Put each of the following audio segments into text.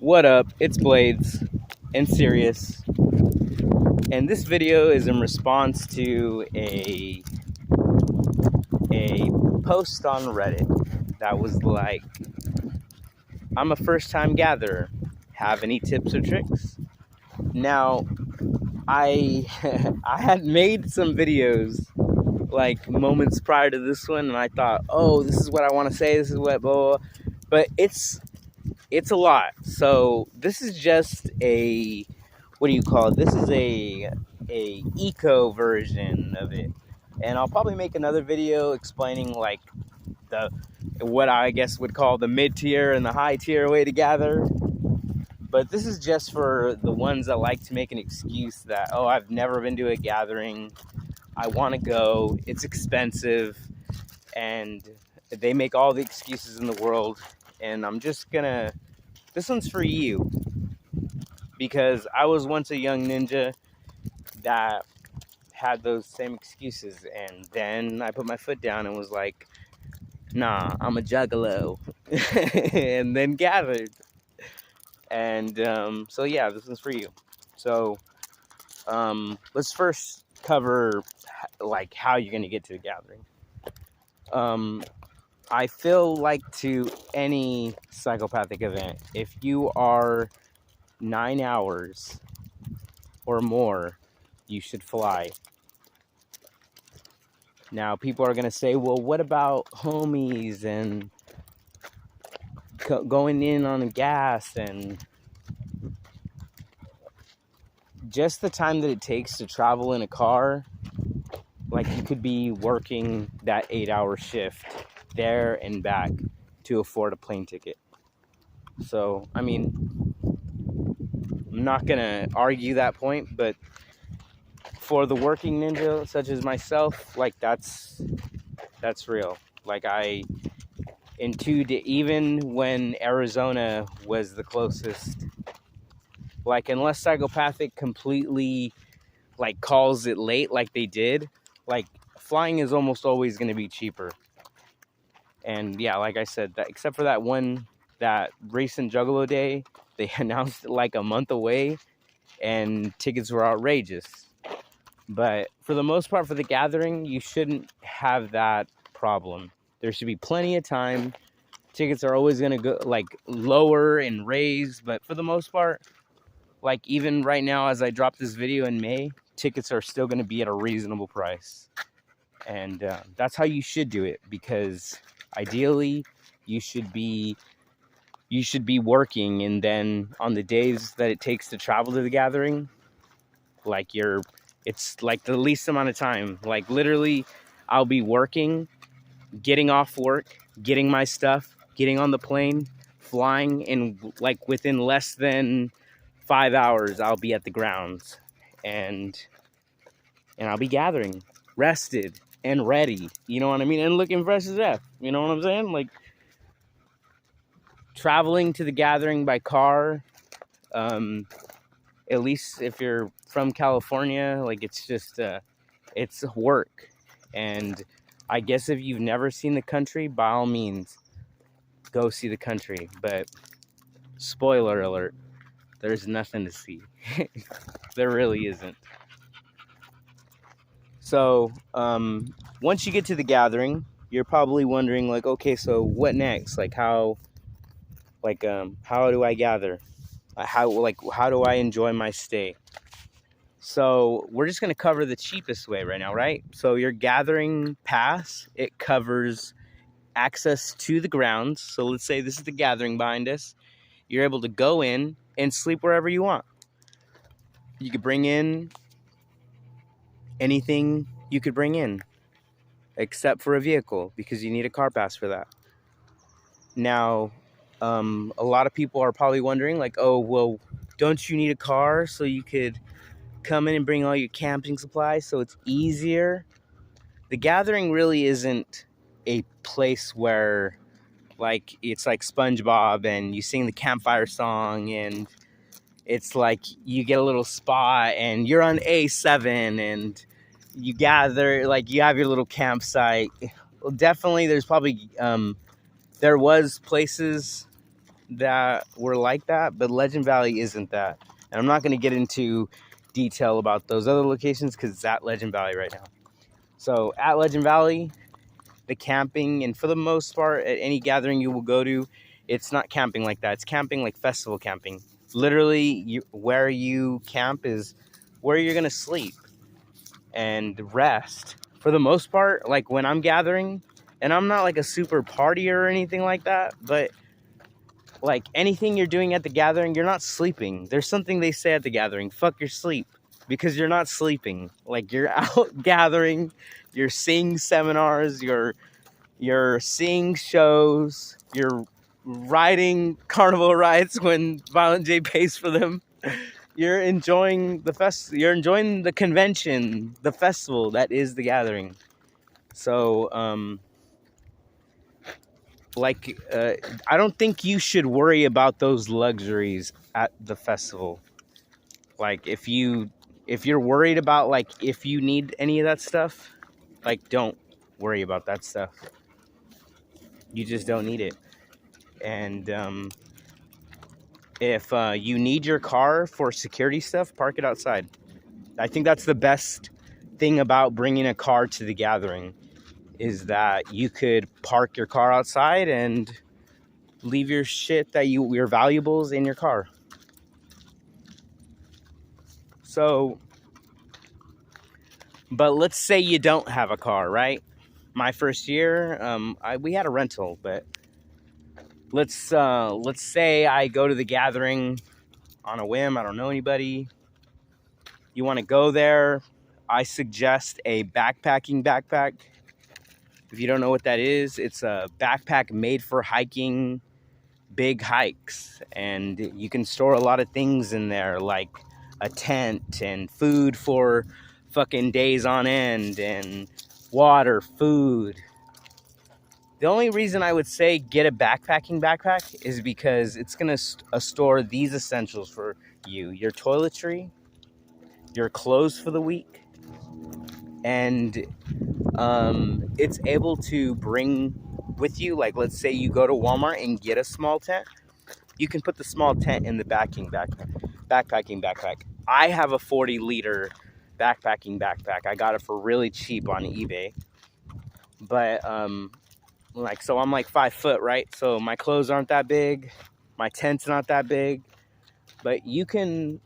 What up? It's Blades and Sirius, and this video is in response to a post on Reddit that was like, "I'm a first-time gatherer. Have any tips or tricks?" Now, I I had made some videos like moments prior to this one, and I thought, "Oh, this is what I want to say. This is what blah, blah, blah." But it's a lot. So this is just a, what do you call it? This is a eco version of it, and I'll probably make another video explaining like the what I guess would call the mid tier and the high tier way to gather. But this is just for the ones that like to make an excuse that, oh, I've never been to a gathering, I want to go, it's expensive, and they make all the excuses in the world. And I'm just gonna, this one's for you, because I was once a young ninja that had those same excuses, and then I put my foot down and was like, nah, I'm a juggalo. And then gathered. And so yeah, this is for you. So let's first cover like how you're gonna get to the gathering. I feel like to any psychopathic event, if you are 9 hours or more, you should fly. Now, people are going to say, well, what about homies and going in on gas, and just the time that it takes to travel in a car? Like, you could be working that 8-hour shift there and back to afford a plane ticket. So, I mean, I'm not going to argue that point, but for the working ninja such as myself, like that's real. Like even when Arizona was the closest, like unless psychopathic completely like calls it late like they did, like flying is almost always going to be cheaper. And yeah, like I said, that except for that recent Juggalo day, they announced it like a month away, and tickets were outrageous. But for the most part, for the gathering, you shouldn't have that problem. There should be plenty of time. Tickets are always going to go like lower and raise, but for the most part, like even right now as I drop this video in May, tickets are still going to be at a reasonable price. And that's how you should do it, because ideally you should be working, and then on the days that it takes to travel to the gathering, like it's like the least amount of time. Like literally, I'll be working, getting off work, getting my stuff, getting on the plane, flying, and like within less than 5 hours, I'll be at the grounds, and I'll be gathering, rested and ready. You know what I mean? And looking fresh as F. You know what I'm saying? Like traveling to the gathering by car. At least if you're from California, like it's just it's work. And I guess if you've never seen the country, by all means go see the country. But spoiler alert, there's nothing to see. There really isn't. So once you get to the gathering, you're probably wondering like, okay, so what next? Like how do I gather? How do I enjoy my stay? So we're just going to cover the cheapest way right now, right? So your gathering pass, it covers access to the grounds. So let's say this is the gathering behind us. You're able to go in and sleep wherever you want. You could bring in anything you could bring in, except for a vehicle, because you need a car pass for that. Now, a lot of people are probably wondering like, oh, well, don't you need a car so you could come in and bring all your camping supplies so it's easier? The gathering really isn't a place where like it's like SpongeBob and you sing the campfire song and it's like you get a little spot and you're on A7 and you gather, like you have your little campsite. Well, definitely there's probably there was places that were like that, but Legend Valley isn't that. And I'm not going to get into detail about those other locations because it's at Legend Valley right now. So at Legend Valley, the camping, and for the most part, at any gathering you will go to, it's not camping like that. It's camping like festival camping. Literally, where you camp is where you're going to sleep and rest. For the most part, like when I'm gathering, and I'm not like a super partier or anything like that, but like anything you're doing at the gathering, you're not sleeping. There's something they say at the gathering, fuck your sleep, because you're not sleeping. Like you're out gathering, you're seeing seminars, you're seeing shows, you're riding carnival rides when Violent J pays for them. You're enjoying you're enjoying the convention, the festival that is the gathering. So I don't think you should worry about those luxuries at the festival. Like if you're worried about like if you need any of that stuff, like don't worry about that stuff. You just don't need it. And if you need your car for security stuff, park it outside. I think that's the best thing about bringing a car to the gathering, is that you could park your car outside and leave your shit your valuables in your car. So, but let's say you don't have a car, right? My first year, we had a rental, but let's say I go to the gathering on a whim. I don't know anybody. You want to go there? I suggest a backpacking backpack. If you don't know what that is, it's a backpack made for hiking big hikes, and you can store a lot of things in there, like a tent and food for fucking days on end, and water, food. The only reason I would say get a backpacking backpack is because it's going to store these essentials for you: your toiletry, your clothes for the week, and it's able to bring with you, like let's say you go to Walmart and get a small tent, you can put the small tent in the backpacking backpack. I have a 40-liter backpacking backpack. I got it for really cheap on eBay. But so I'm like 5 foot, right? So my clothes aren't that big, my tent's not that big, but you can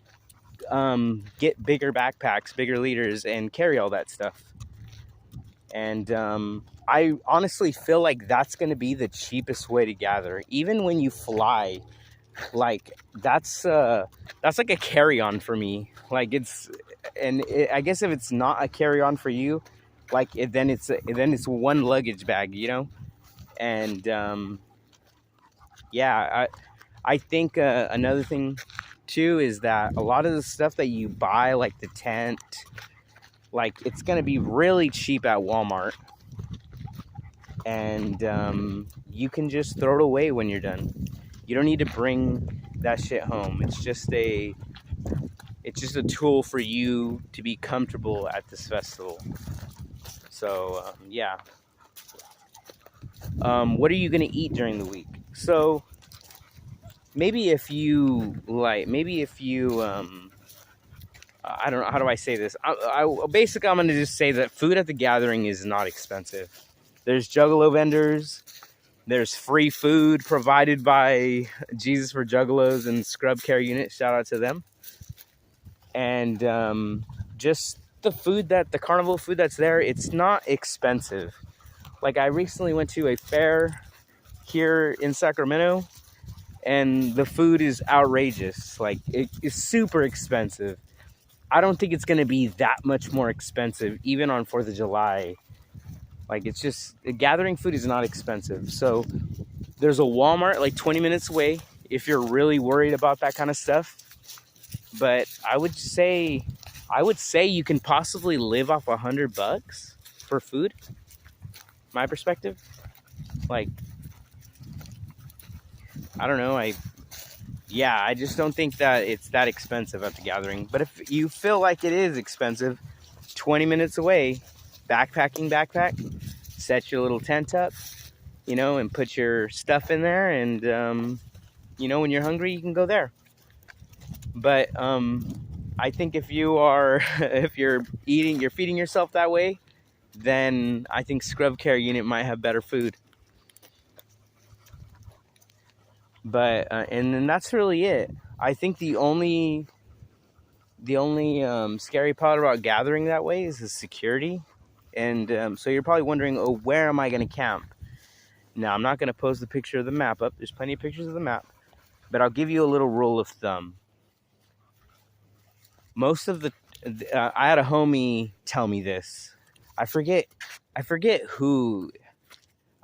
get bigger backpacks, bigger liters, and carry all that stuff. And I honestly feel like that's going to be the cheapest way to gather. Even when you fly, like that's like a carry-on for me. Like I guess if it's not a carry-on for you, like then it's one luggage bag, you know. And yeah, I think another thing too is that a lot of the stuff that you buy, like the tent, like it's gonna be really cheap at Walmart, and you can just throw it away when you're done. You don't need to bring that shit home. It's just a tool for you to be comfortable at this festival. So yeah. What are you gonna eat during the week? So maybe if you I don't know, how do I say this? Basically, I'm gonna just say that food at the gathering is not expensive. There's Juggalo vendors. There's free food provided by Jesus for Juggalos and Scrub Care Unit. Shout out to them. And just the carnival food that's there, it's not expensive. Like I recently went to a fair here in Sacramento, and the food is outrageous. Like it is super expensive. I don't think it's going to be that much more expensive, even on 4th of July. Like it's just, the gathering food is not expensive. So there's a Walmart like 20 minutes away if you're really worried about that kind of stuff. But I would say you can possibly live off $100 for food. My perspective. Like, I don't know. I just don't think that it's that expensive at the gathering. But if you feel like it is expensive, 20 minutes away, backpack, set your little tent up, and put your stuff in there, and you know, when you're hungry, you can go there. But I think if you are, if you're feeding yourself that way, then I think Scrub Care Unit might have better food. But and then that's really it. I think the only scary part about gathering that way is the security. And so you're probably wondering, oh, where am I going to camp? Now, I'm not going to post the picture of the map up. There's plenty of pictures of the map. But I'll give you a little rule of thumb. Most of the... I had a homie tell me this. I forget who...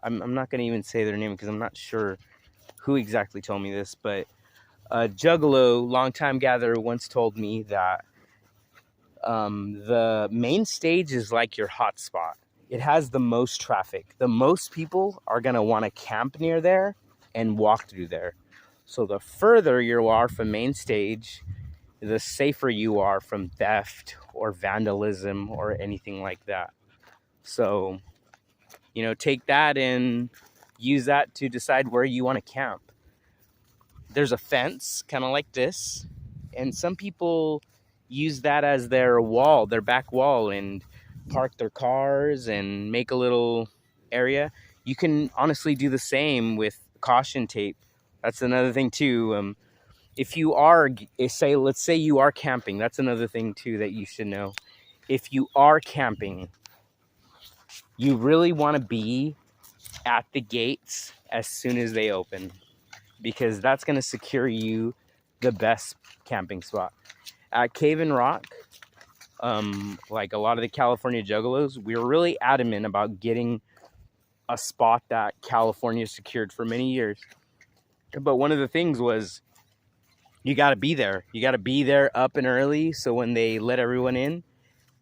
I'm not going to even say their name because I'm not sure who exactly told me this. But a Juggalo, longtime gatherer, once told me that the main stage is like your hotspot. It has the most traffic. The most people are going to want to camp near there and walk through there. So the further you are from main stage, the safer you are from theft or vandalism or anything like that. So, you know, take that and use that to decide where you want to camp. There's a fence, kind of like this, and some people use that as their wall, their back wall, and park their cars and make a little area. You can honestly do the same with caution tape. That's another thing too. If you are, let's say you are camping, that's another thing too that you should know. If you are camping, you really want to be at the gates as soon as they open, because that's going to secure you the best camping spot. At Cave and Rock, like a lot of the California Juggalos, we were really adamant about getting a spot that California secured for many years. But one of the things was, you got to be there. You got to be there up and early, so when they let everyone in,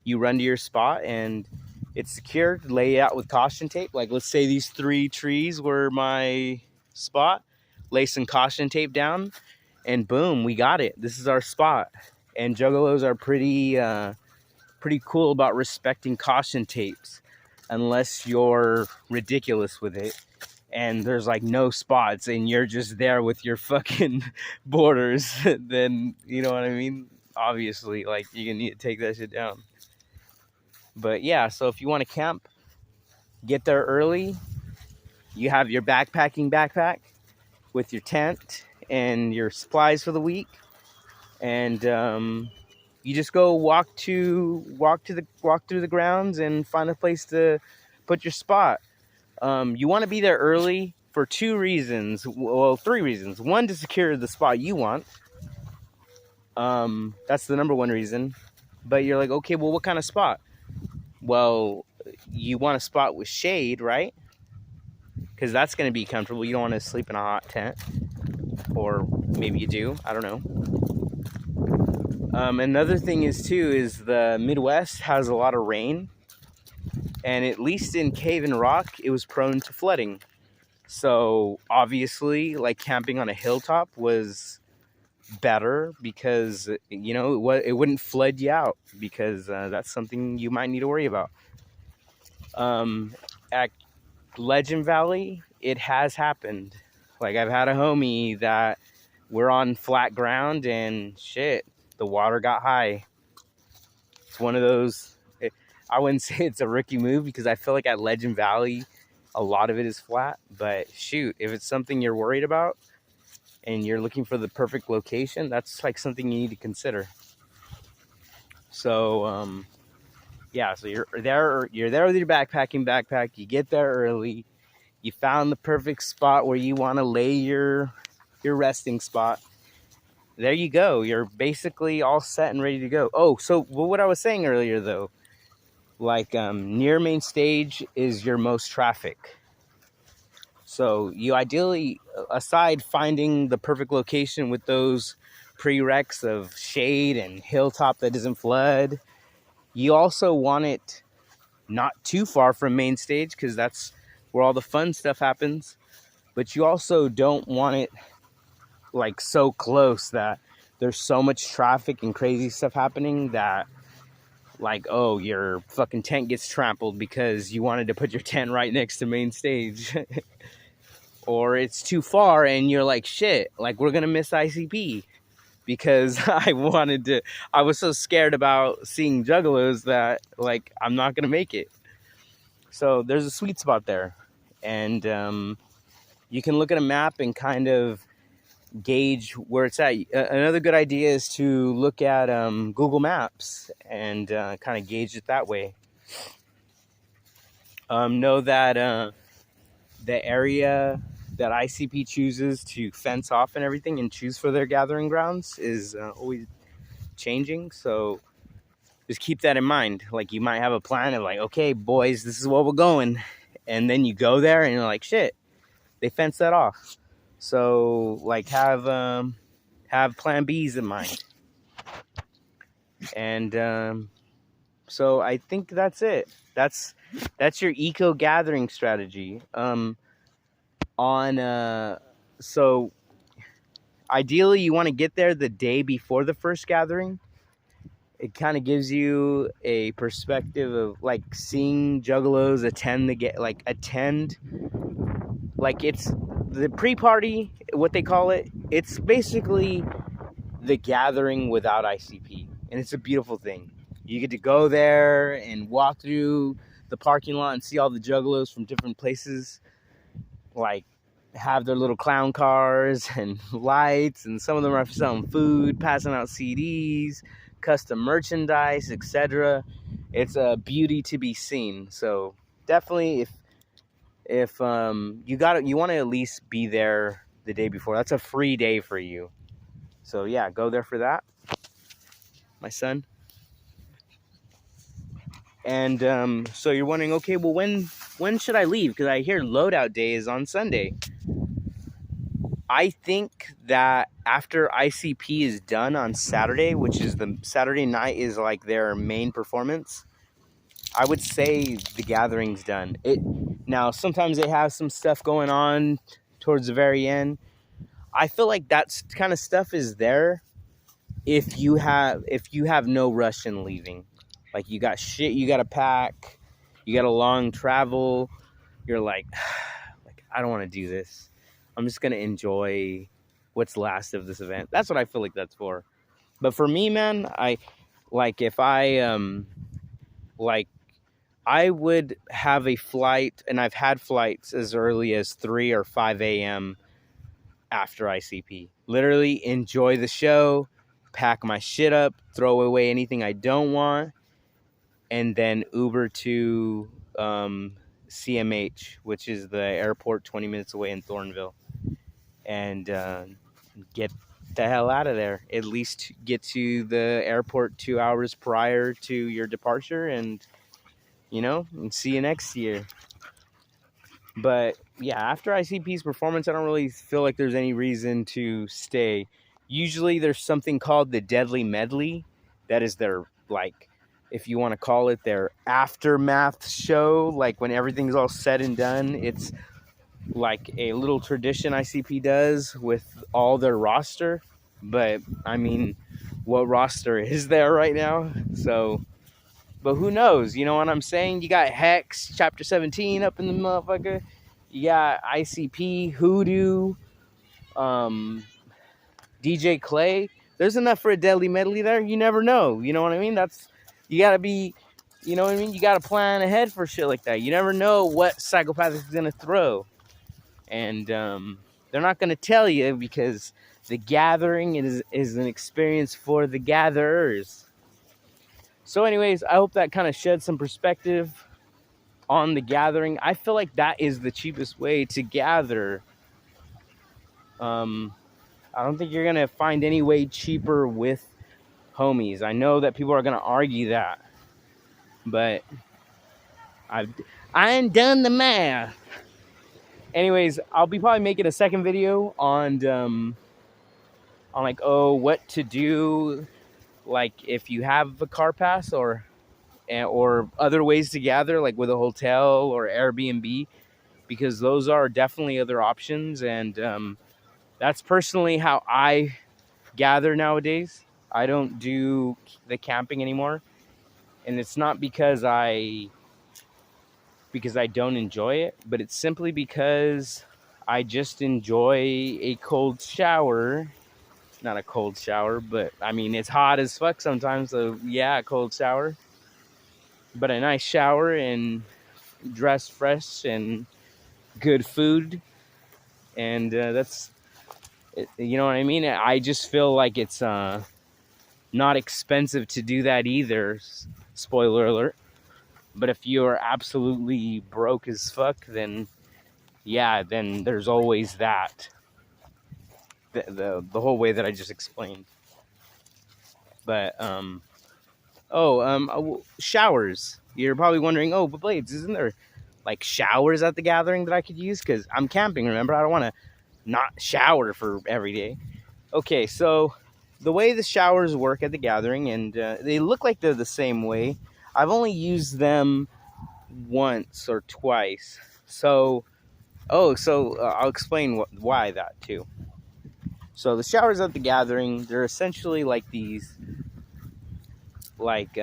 you run to your spot and it's secured. Lay it out with caution tape. Like, let's say these 3 trees were my spot. Lay some caution tape down, and boom, we got it. This is our spot. And Juggalos are pretty cool about respecting caution tapes, unless you're ridiculous with it and there's like no spots and you're just there with your fucking borders. Then, you know what I mean? Obviously, like, you're gonna need to take that shit down. But yeah, so if you want to camp, get there early. You have your backpacking backpack with your tent and your supplies for the week, and you just go walk through the grounds and find a place to put your spot. You want to be there early for 2 reasons. Well, 3 reasons. 1, to secure the spot you want. That's the number 1 reason. But you're like, okay, well, what kind of spot? Well, you want a spot with shade, right? Because that's going to be comfortable. You don't want to sleep in a hot tent. Or maybe you do. I don't know. Another thing is the Midwest has a lot of rain. And at least in Cave and Rock, it was prone to flooding. So obviously, like, camping on a hilltop was better because, you know, it wouldn't flood you out, because that's something you might need to worry about. At Legend Valley, it has happened. Like, I've had a homie that we're on flat ground and shit, the water got high. It's one of those... I wouldn't say it's a rookie move, because I feel like at Legend Valley, a lot of it is flat. But shoot, if it's something you're worried about and you're looking for the perfect location, that's like something you need to consider. So, yeah, so you're there with your backpacking backpack. You get there early. You found the perfect spot where you want to lay your resting spot. There you go. You're basically all set and ready to go. Oh, so what I was saying earlier, though, like, near main stage is your most traffic. So you ideally, aside finding the perfect location with those prereqs of shade and hilltop that doesn't flood, you also want it not too far from main stage, because that's where all the fun stuff happens. But you also don't want it like so close that there's so much traffic and crazy stuff happening that, like, oh, your fucking tent gets trampled because you wanted to put your tent right next to main stage. or it's too far and you're like, shit, like we're gonna miss ICP, because I was so scared about seeing Juggalos that like I'm not gonna make it. So there's a sweet spot there, and you can look at a map and kind of gauge where it's at. Another good idea is to look at Google Maps and kind of gauge it that way. Know that the area that ICP chooses to fence off and everything and choose for their gathering grounds is always changing. So just keep that in mind. Like, you might have a plan of like, okay, boys, this is where we're going. And then you go there and you're like, shit, they fenced that off. So like have plan B's in mind. And so I think that's it. That's your eco gathering strategy. So ideally you want to get there the day before the first gathering. It kind of gives you a perspective of like seeing Juggalos attend it's the pre-party, what they call it. It's basically the gathering without ICP, and it's a beautiful thing. You get to go there and walk through the parking lot and see all the Juggalos from different places, like have their little clown cars and lights, and some of them are selling food, passing out CDs, custom merchandise, etc. It's a beauty to be seen. So definitely, if you want to at least be there the day before. That's a free day for you. So yeah, go there for that, my son. And so you're wondering, okay, well, when should I leave? Because I hear loadout day is on Sunday. I think that after ICP is done on Saturday, which is the Saturday night is like their main performance, I would say the gathering's done. Now sometimes they have some stuff going on towards the very end. I feel like that kind of stuff is there if you have no rush in leaving. Like, you got shit you got to pack, you got a long travel, you're like I don't want to do this. I'm just going to enjoy what's last of this event. That's what I feel like that's for. But for me, man, I would have a flight, and I've had flights as early as 3 or 5 a.m. after ICP. Literally enjoy the show, pack my shit up, throw away anything I don't want, and then Uber to CMH, which is the airport 20 minutes away in Thornville, and get the hell out of there. At least get to the airport 2 hours prior to your departure, and and see you next year. But yeah, after ICP's performance, I don't really feel like there's any reason to stay. Usually there's something called the Deadly Medley. That is their, like, if you want to call it, their aftermath show. Like, when everything's all said and done, it's like a little tradition ICP does with all their roster. But I mean, what roster is there right now? So, but who knows? You know what I'm saying? You got Hex, Chapter 17 up in the motherfucker. You got ICP, Hoodoo, DJ Clay. There's enough for a Deadly Medley there. You never know. You know what I mean? You gotta be, you know what I mean? You gotta plan ahead for shit like that. You never know what Psychopath is gonna throw. And they're not gonna tell you, because the gathering is an experience for the gatherers. So anyways, I hope that kind of sheds some perspective on the gathering. I feel like that is the cheapest way to gather. I don't think you're going to find any way cheaper with homies. I know that people are going to argue that, but I ain't done the math. Anyways, I'll be probably making a second video on like, what to do, like if you have a car pass, or other ways to gather, like with a hotel or Airbnb, because those are definitely other options. And that's personally how I gather nowadays. I don't do the camping anymore, and it's not because I don't enjoy it, but it's simply because I just enjoy a cold shower. Not a cold shower, but I mean, it's hot as fuck sometimes, so yeah, a cold shower. But a nice shower and dress fresh and good food. And that's, you know what I mean? I just feel like it's not expensive to do that either. Spoiler alert. But if you're absolutely broke as fuck, then yeah, then there's always that. The whole way that I just explained. But showers. You're probably wondering, oh, but Blades, isn't there like showers at the gathering that I could use? Because I'm camping, remember? I don't want to not shower for every day. Okay, so the way the showers work at the gathering, and they look like they're the same way. I've only used them once or twice. So, I'll explain why that too. So the showers at the gathering, they're essentially like these, like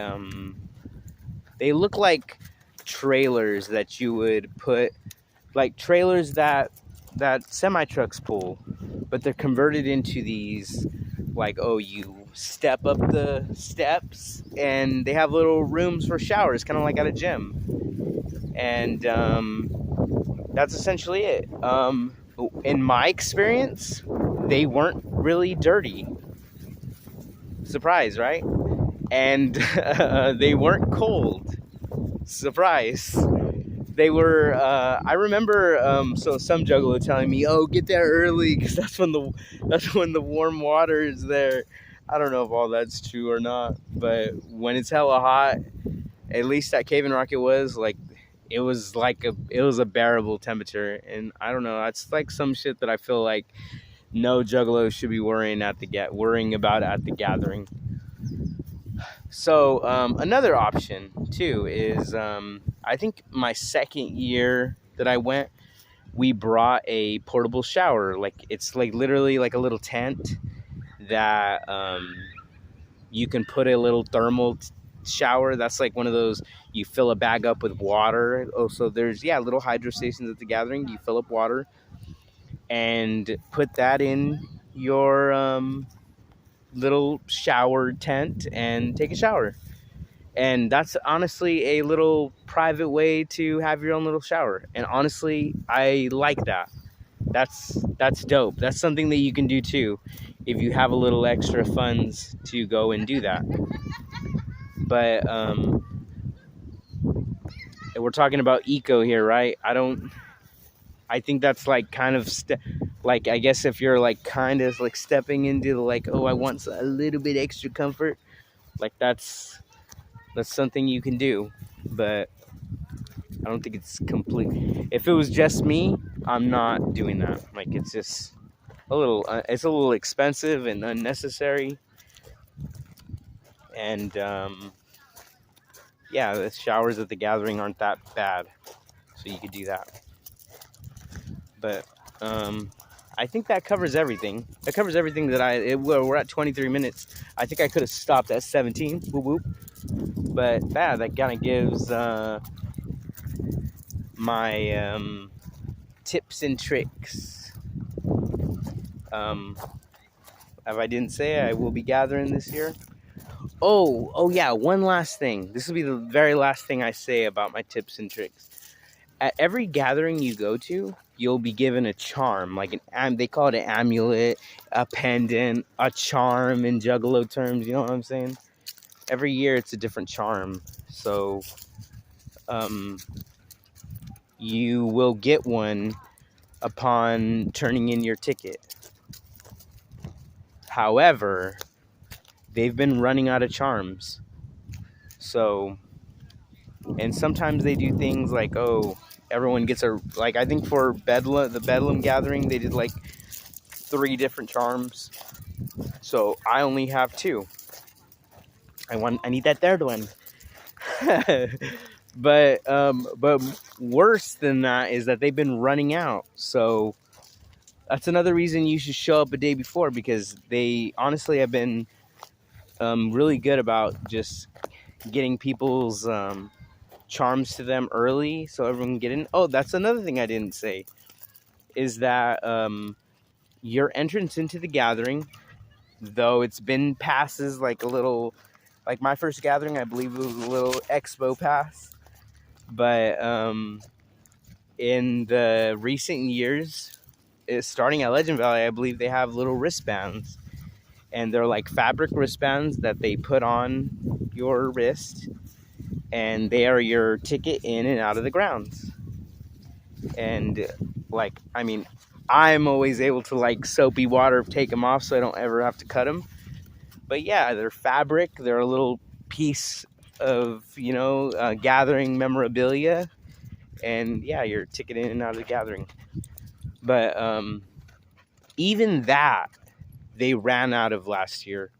they look like trailers that you would put, like trailers that semi trucks pull, but they're converted into these, like, oh, you step up the steps and they have little rooms for showers, kind of like at a gym. And that's essentially it. In my experience, they weren't really dirty. Surprise, right? And they weren't cold. Surprise. They were, I remember, so some juggalo telling me, oh, get there early, because that's when the warm water is there. I don't know if all that's true or not, but when it's hella hot, at least at Cave and Rock it was a bearable temperature. And I don't know, that's like some shit that I feel like no juggalo should be worrying about at the gathering. So another option too is, I think my second year that I went, we brought a portable shower. Like, it's like literally like a little tent that you can put a little thermal shower. That's like one of those, you fill a bag up with water. Oh, so there's, yeah, little hydro stations at the gathering. You fill up water and put that in your little shower tent and take a shower. And that's honestly a little private way to have your own little shower. And honestly, I like that. That's dope. That's something that you can do too, if you have a little extra funds to go and do that. But we're talking about eco here, right? I think that's like kind of like, I guess if you're like kind of like stepping into the, like, oh, I want a little bit extra comfort, like that's something you can do. But I don't think it's complete. If it was just me, I'm not doing that. Like, it's just it's a little expensive and unnecessary. And yeah, the showers at the gathering aren't that bad, so you could do that. But I think that covers everything. That covers everything that we're at 23 minutes. I think I could have stopped at 17. Whoop whoop. But yeah, that kind of gives my tips and tricks. If I didn't say, I will be gathering this year. Oh yeah, one last thing. This will be the very last thing I say about my tips and tricks. At every gathering you go to, you'll be given a charm, like they call it an amulet, a pendant, a charm in Juggalo terms, you know what I'm saying? Every year it's a different charm. So you will get one upon turning in your ticket. However, they've been running out of charms. So, and sometimes they do things like, oh, everyone gets like, I think for the Bedlam gathering, they did like 3 different charms. So I only have 2. I need that third one. But worse than that is that they've been running out. So that's another reason you should show up a day before, because they honestly have been really good about just getting people's charms to them early so everyone can get in. Oh, that's another thing I didn't say. is that your entrance into the gathering, though it's been passes like a little, like my first gathering, I believe it was a little expo pass, but in the recent years, starting at Legend Valley, I believe they have little wristbands, and they're like fabric wristbands that they put on your wrist, and they are your ticket in and out of the grounds. And like, I mean, I'm always able to like soapy water take them off so I don't ever have to cut them. But yeah, they're fabric. They're a little piece of, gathering memorabilia. And yeah, you're ticket in and out of the gathering. But even that, they ran out of last year.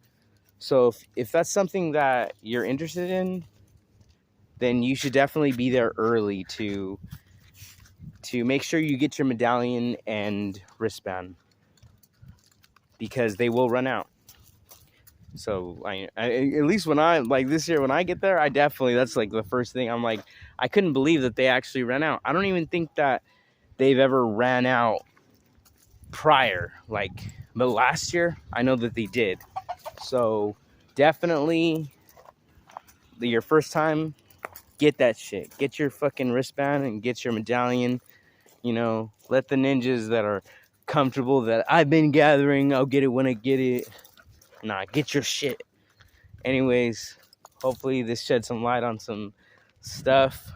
So if that's something that you're interested in, then you should definitely be there early to make sure you get your medallion and wristband, because they will run out. So I at least when I, like this year, when I get there, I definitely, that's like the first thing. I'm like, I couldn't believe that they actually ran out. I don't even think that they've ever ran out prior, but last year I know that they did. So definitely, your first time, get that shit. Get your fucking wristband and get your medallion. Let the ninjas that are comfortable that I've been gathering, I'll get it when I get it. Nah, get your shit. Anyways, hopefully this shed some light on some stuff.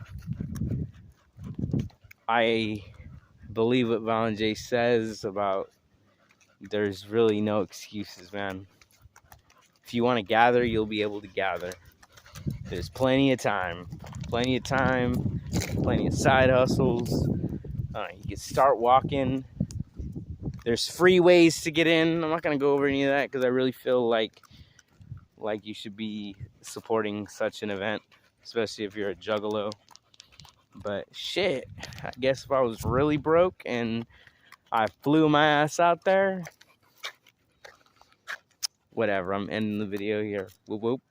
I believe what Valenjay says about there's really no excuses, man. If you want to gather, you'll be able to gather. There's plenty of time, plenty of side hustles. You can start walking. There's free ways to get in. I'm not going to go over any of that because I really feel like you should be supporting such an event, especially if you're a Juggalo. But shit, I guess if I was really broke and I flew my ass out there, whatever, I'm ending the video here. Whoop whoop.